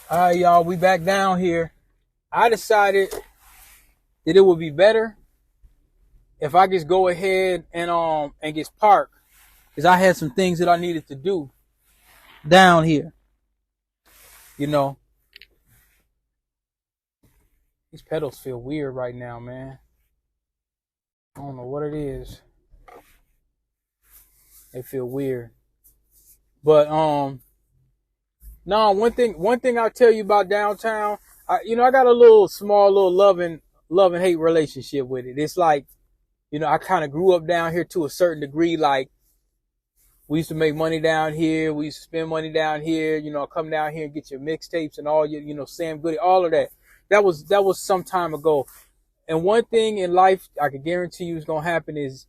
All right, y'all, we back down here. I decided that it would be better if I just go ahead and just park, because I had some things that I needed to do down here. You know, these pedals feel weird right now, man. I don't know what it is. They feel weird. But no, one thing I'll tell you about downtown, I got a little small little love and hate relationship with it. It's like, I kind of grew up down here to a certain degree. Like, we used to make money down here. We used to spend money down here. Come down here and get your mixtapes and all your, Sam Goody, all of that. That was some time ago. And one thing in life I can guarantee you is gonna happen is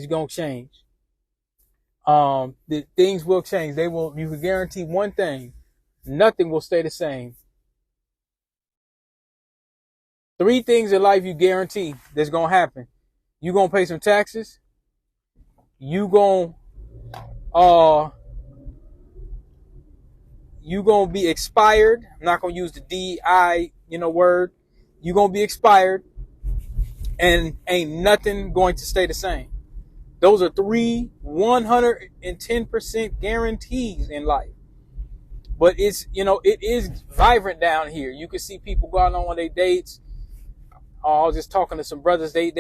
gonna change. The things will change. They will. You can guarantee one thing: nothing will stay the same. Three things in life you guarantee that's gonna happen: you gonna pay some taxes. You gonna uh you gonna be expired. I'm not gonna use the DI word. You gonna be expired, and ain't nothing going to stay the same. Those are three 110% guarantees in life. But it is vibrant down here. You can see people going on their dates. I was just talking to some brothers. They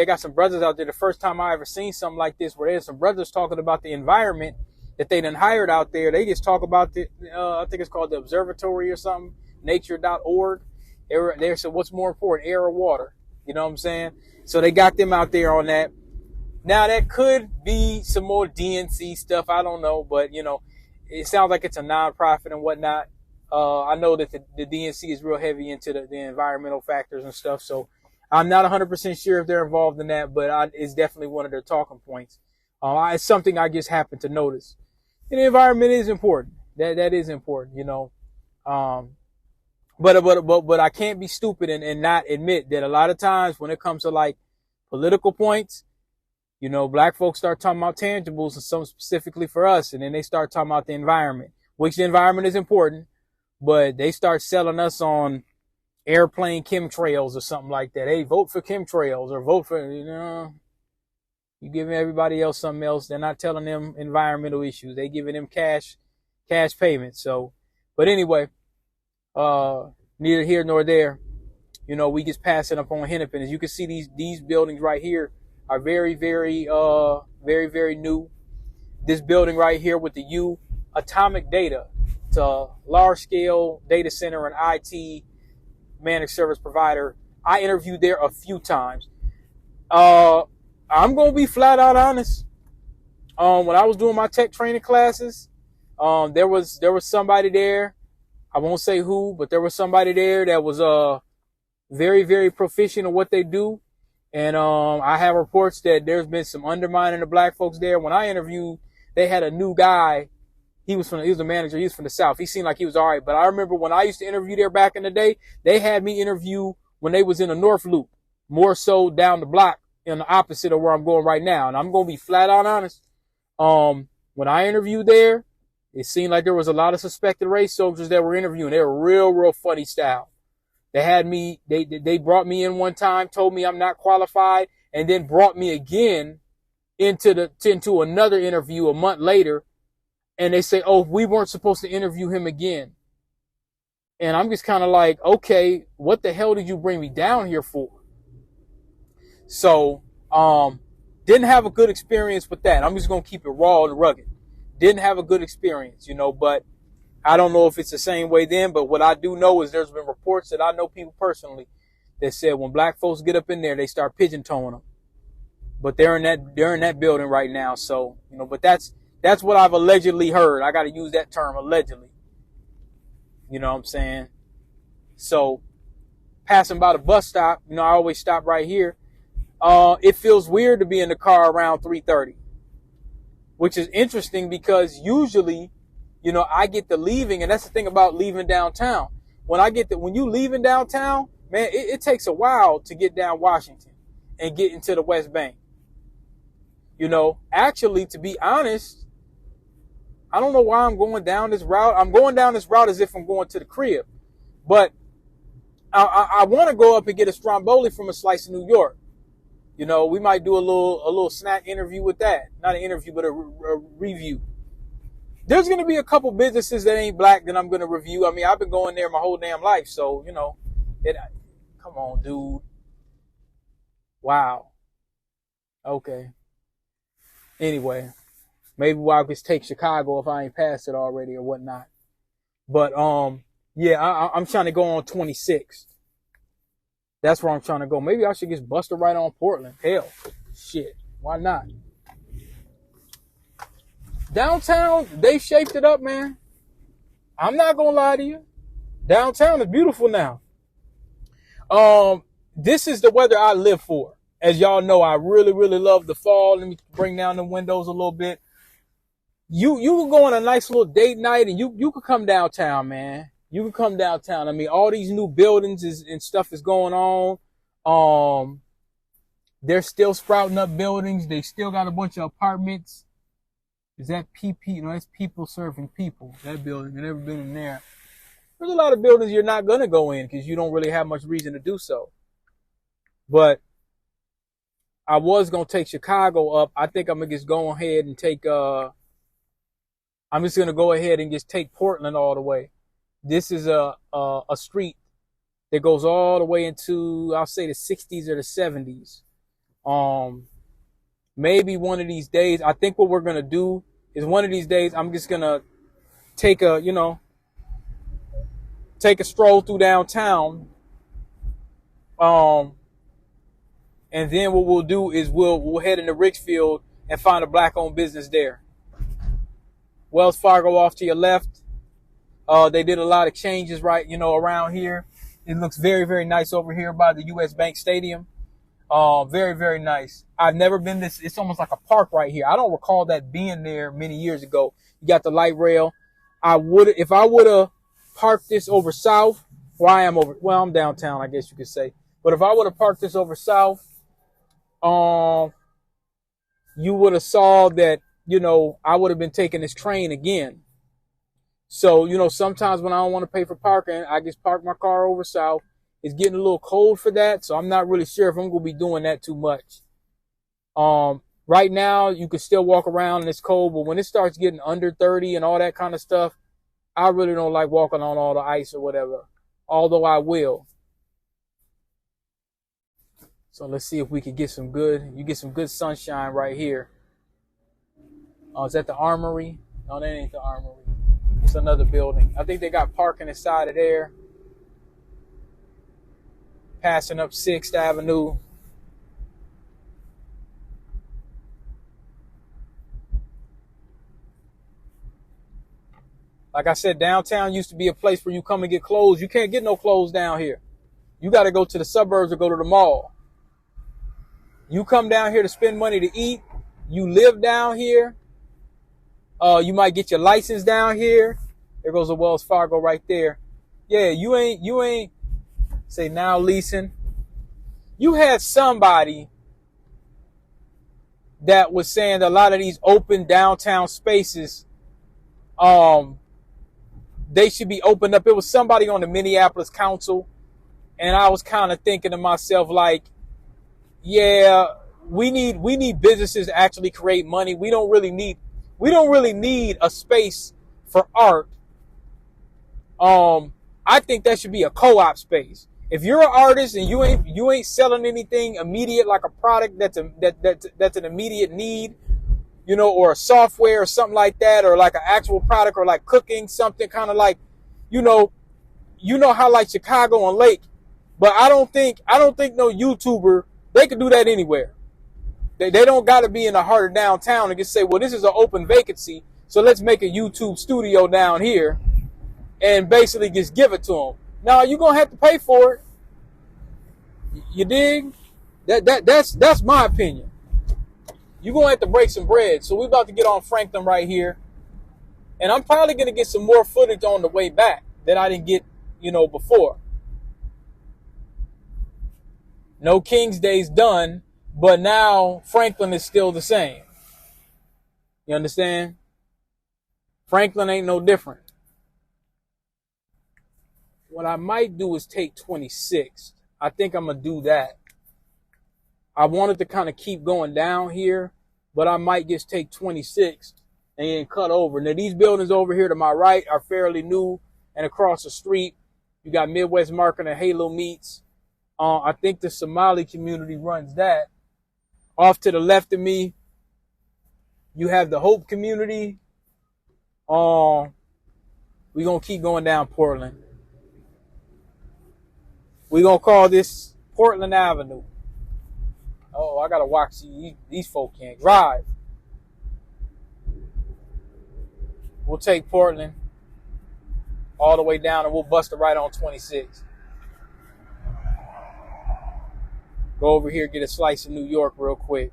got some brothers out there. The first time I ever seen something like this, where there's some brothers talking about the environment that they done hired out there. They just talk about I think it's called the observatory or something, nature.org. They said, what's more important, air or water? You know what I'm saying? So they got them out there on that. Now that could be some more DNC stuff. I don't know, but it sounds like it's a nonprofit and whatnot. I know that the DNC is real heavy into the environmental factors and stuff. So I'm not 100% sure if they're involved in that, but it's definitely one of their talking points. It's something I just happened to notice. And the environment is important. That is important, But I can't be stupid and not admit that a lot of times when it comes to like political points, black folks start talking about tangibles and some specifically for us, and then they start talking about the environment, which the environment is important, but they start selling us on airplane chemtrails or something like that. Hey, vote for chemtrails or vote for, you giving everybody else something else. They're not telling them environmental issues. They giving them cash payments. So, but anyway, neither here nor there. We just passing up on Hennepin. As you can see, these buildings right here are very, very, very, very new. This building right here with the U, Atomic Data, it's a large-scale data center and IT managed service provider. I interviewed there a few times. I'm gonna be flat out honest. When I was doing my tech training classes, there was somebody there. I won't say who, but there was somebody there that was very, very proficient in what they do. And I have reports that there's been some undermining of black folks there. When I interviewed, they had a new guy. He was a manager. He was from the South. He seemed like he was all right. But I remember when I used to interview there back in the day, they had me interview when they was in the North Loop, more so down the block in the opposite of where I'm going right now. And I'm going to be flat out honest. When I interviewed there, it seemed like there was a lot of suspected race soldiers that were interviewing. They were real, real funny style. They had me, they brought me in one time, told me I'm not qualified, and then brought me again into another interview a month later. And they say, oh, we weren't supposed to interview him again. And I'm just kind of like, okay, what the hell did you bring me down here for? So, didn't have a good experience with that. I'm just going to keep it raw and rugged. Didn't have a good experience, but I don't know if it's the same way then, but what I do know is there's been reports that I know people personally that said when black folks get up in there, they start pigeon-toeing them. But they're in that building right now. So, but that's what I've allegedly heard. I got to use that term, allegedly. You know what I'm saying? So, passing by the bus stop, I always stop right here. It feels weird to be in the car around 3:30, which is interesting because usually, I get the leaving, and that's the thing about leaving downtown. When you leaving downtown, man, it takes a while to get down Washington and get into the West Bank. Actually, to be honest, I don't know why I'm going down this route. I'm going down this route as if I'm going to the crib. But I want to go up and get a Stromboli from a slice of New York. You know, we might do a little snack interview with that. Not an interview, but a review. There's going to be a couple businesses that ain't black that I'm going to review. I mean, I've been going there my whole damn life. So, you know, come on, dude. Wow. Okay. Anyway, maybe I'll just take Chicago if I ain't passed it already or whatnot. But, yeah, I'm trying to go on 26th. That's where I'm trying to go. Maybe I should just bust it right on Portland. Hell, shit. Why not? Downtown, they shaped it up, man. I'm not going to lie to you. Downtown is beautiful now. This is the weather I live for. As y'all know, I really, really love the fall. Let me bring down the windows a little bit. You can go on a nice little date night and you can come downtown, man. You can come downtown. I mean, all these new buildings and stuff is going on. They're still sprouting up buildings. They still got a bunch of apartments. Is that PP? No, that's People Serving People. That building. I've never been in there. There's a lot of buildings you're not going to go in because you don't really have much reason to do so. But I was going to take Chicago up. I think I'm going to just go ahead and take, I'm just going to go ahead and just take Portland all the way. This is a street that goes all the way into, I'll say the 60s or the 70s. Maybe one of these days, I think what we're going to do is one of these days, I'm just going to take a stroll through downtown. And then what we'll do is we'll head into Richfield and find a black owned business there. Wells Fargo off to your left. They did a lot of changes right, around here. It looks very, very nice over here by the US Bank Stadium. Very, very nice. I've never been this. It's almost like a park right here. I don't recall that being there many years ago. You got the light rail. If I would have parked this over south, I'm downtown, I guess you could say. But if I would have parked this over south, you would have saw that, I would have been taking this train again. So, sometimes when I don't want to pay for parking, I just park my car over south. It's getting a little cold for that, so I'm not really sure if I'm going to be doing that too much. Right now, you can still walk around and it's cold, but when it starts getting under 30 and all that kind of stuff, I really don't like walking on all the ice or whatever, although I will. So let's see if we can get some good sunshine right here. Is that the Armory? No, that ain't the Armory. It's another building. I think they got parking inside of there. Passing up 6th Avenue. Like I said, downtown used to be a place where you come and get clothes. You can't get no clothes down here. You got to go to the suburbs or go to the mall. You come down here to spend money to eat. You live down here. You might get your license down here. There goes a Wells Fargo right there. Yeah, you ain't say now leasing. You had somebody that was saying that a lot of these open downtown spaces, they should be opened up. It was somebody on the Minneapolis Council, and I was kind of thinking to myself, like, yeah, we need businesses to actually create money. We don't really need a space for art. I think that should be a co-op space. If you're an artist and you ain't selling anything immediate, like a product that's an immediate need, or a software or something like that, or like an actual product, or like cooking something, kind of like, how like Chicago and Lake. But I don't think no YouTuber, they could do that anywhere. They don't got to be in the heart of downtown and just say, well, this is an open vacancy, so let's make a YouTube studio down here and basically just give it to them. Now you're gonna have to pay for it. You dig? That's my opinion. You're gonna have to break some bread. So we're about to get on Franklin right here, and I'm probably gonna get some more footage on the way back that I didn't get, before. No King's Day's done, but now Franklin is still the same. You understand? Franklin ain't no different. What I might do is take 26th. I think I'm going to do that. I wanted to kind of keep going down here, but I might just take 26th and then cut over. Now, these buildings over here to my right are fairly new, and across the street, you got Midwest Market and Halo Meats. I think the Somali community runs that. Off to the left of me, you have the Hope community. We're going to keep going down Portland. We're going to call this Portland Avenue. Oh, I got to watch these folk can't drive. We'll take Portland all the way down and we'll bust it right on 26. Go over here, get a slice of New York real quick.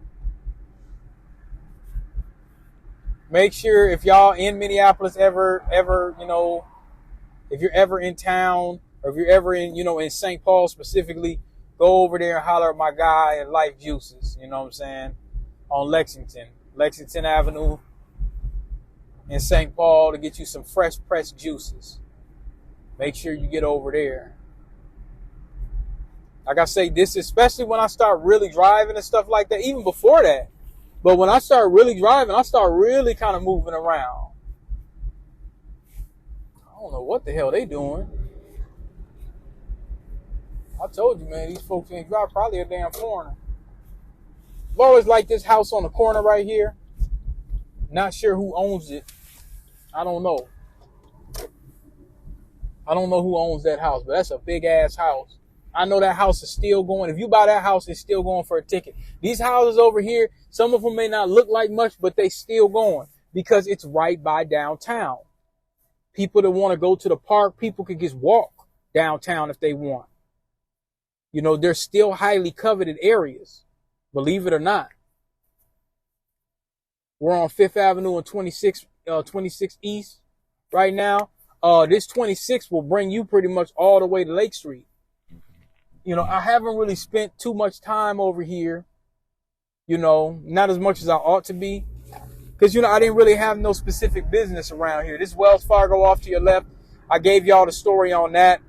Make sure if y'all in Minneapolis ever, if you're ever in town or if you're ever in, in St. Paul specifically, go over there and holler at my guy at Life Juices, you know what I'm saying, on Lexington Avenue in St. Paul to get you some fresh pressed juices. Make sure you get over there. Like I say, this especially when I start really driving and stuff like that, even before that. But when I start really driving, I start really kind of moving around. I don't know what the hell they doing. I told you, man, these folks ain't drive, probably a damn foreigner. I've always liked this house on the corner right here. Not sure who owns it. I don't know. I don't know who owns that house, but that's a big ass house. I know that house is still going. If you buy that house, it's still going for a ticket. These houses over here, some of them may not look like much, but they still going because it's right by downtown. People that want to go to the park, people can just walk downtown if they want. They're still highly coveted areas, believe it or not. We're on 5th Avenue and 26 East right now. This 26 will bring you pretty much all the way to Lake Street. I haven't really spent too much time over here, not as much as I ought to be. Because, I didn't really have no specific business around here. This Wells Fargo off to your left, I gave y'all the story on that.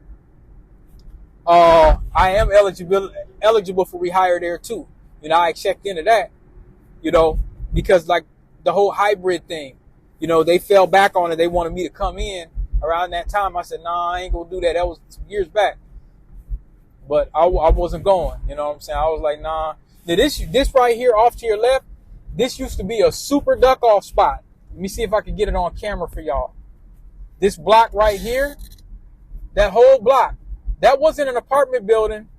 I am eligible for rehire there too. I checked into that, because like the whole hybrid thing, they fell back on it. They wanted me to come in around that time. I said, nah, I ain't gonna do that. That was some years back. But I wasn't going, you know what I'm saying? I was like, nah. Now this right here off to your left, this used to be a super duck off spot. Let me see if I can get it on camera for y'all. This block right here, that whole block, that wasn't an apartment building,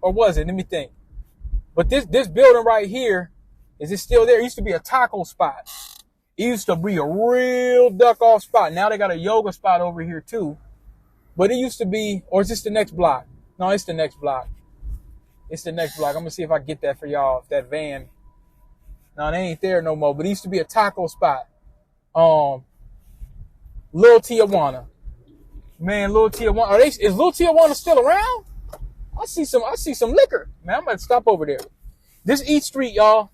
or was it? Let me think. But this building right here, is it still there? It used to be a taco spot. It used to be a real duck off spot. Now they got a yoga spot over here too. But it used to be, or is this the next block? No, it's the next block. It's the next block. I'm going to see if I can get that for y'all. If that van. No, they ain't there no more. But it used to be a taco spot. Little Tijuana. Man, Little Tijuana. Is Little Tijuana still around? I see some liquor. Man, I'm going to stop over there. This East Street, y'all.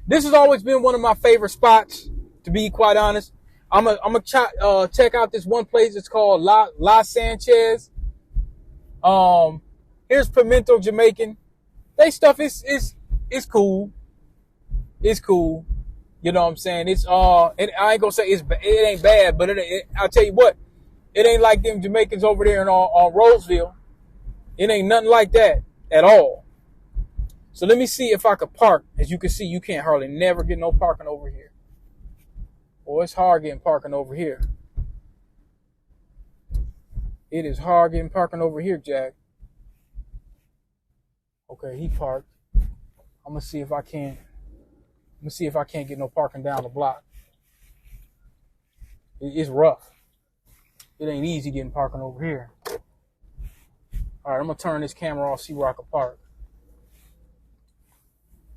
This has always been one of my favorite spots, to be quite honest. I'm gonna check out this one place. It's called La Sanchez. Here's Pimento Jamaican. They stuff is cool. It's cool. You know what I'm saying? It's I ain't gonna say it ain't bad, but I'll tell you what, it ain't like them Jamaicans over there on Roseville. It ain't nothing like that at all. So let me see if I could park. As you can see, you can't hardly never get no parking over here. Boy, it's hard getting parking over here. It is hard getting parking over here, Jack. Okay, he parked. I'm gonna see if I can't get no parking down the block. It's rough. It ain't easy getting parking over here. All right, I'm gonna turn this camera off, see where I can park.